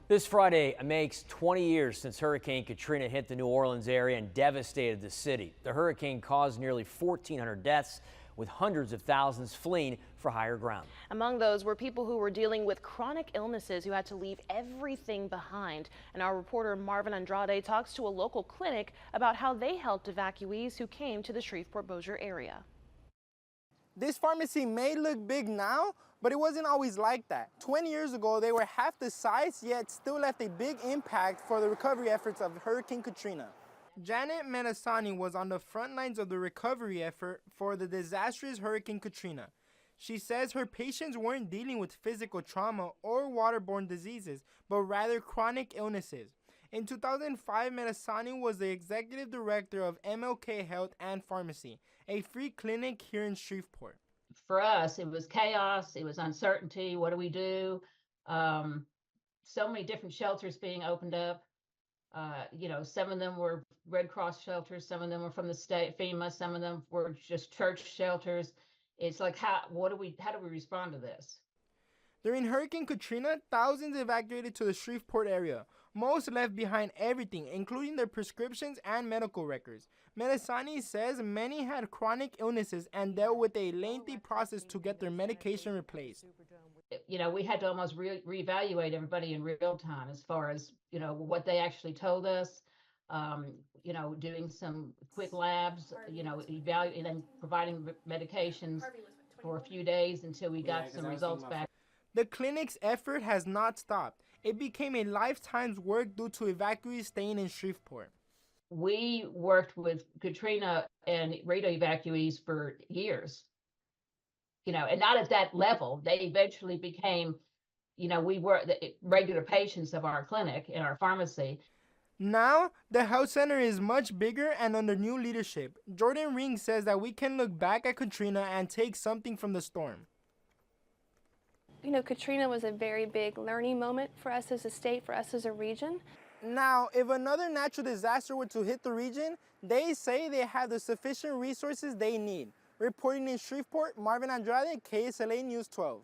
This Friday makes 20 years since Hurricane Katrina hit the New Orleans area and devastated the city. The hurricane caused nearly 1,400 deaths, with hundreds of thousands fleeing for higher ground. Among those were people who were dealing with chronic illnesses who had to leave everything behind. And our reporter Marvin Andrade talks to a local clinic about how they helped evacuees who came to the Shreveport-Bossier area. This pharmacy may look big now, but it wasn't always like that. 20 years ago, they were half the size, yet still left a big impact for the recovery efforts of Hurricane Katrina. Janet Menasani was on the front lines of the recovery effort for the disastrous Hurricane Katrina. She says her patients weren't dealing with physical trauma or waterborne diseases, but rather chronic illnesses. In 2005, Menasani was the executive director of MLK Health and Pharmacy, a free clinic here in Shreveport. For us, it was chaos, it was uncertainty. What do we do? So many different shelters being opened up. Some of them were Red Cross shelters, some of them were from the state, FEMA, some of them were just church shelters. It's like, how do we respond to this? During Hurricane Katrina, thousands evacuated to the Shreveport area. Most left behind everything, including their prescriptions and medical records. Menasani says many had chronic illnesses and dealt with a lengthy process to get their medication replaced. We had to almost reevaluate everybody in real time as far as, what they actually told us, doing some quick labs, evaluating and then providing medications for a few days until we got some results back. The clinic's effort has not stopped. It became a lifetime's work due to evacuees staying in Shreveport. We worked with Katrina and radio evacuees for years, and not at that level. They eventually became, we were the regular patients of our clinic and our pharmacy. Now, the health center is much bigger and under new leadership. Jordan Ring says that we can look back at Katrina and take something from the storm. Katrina was a very big learning moment for us as a state, for us as a region. Now, if another natural disaster were to hit the region, they say they have the sufficient resources they need. Reporting in Shreveport, Marvin Andrade, KSLA News 12.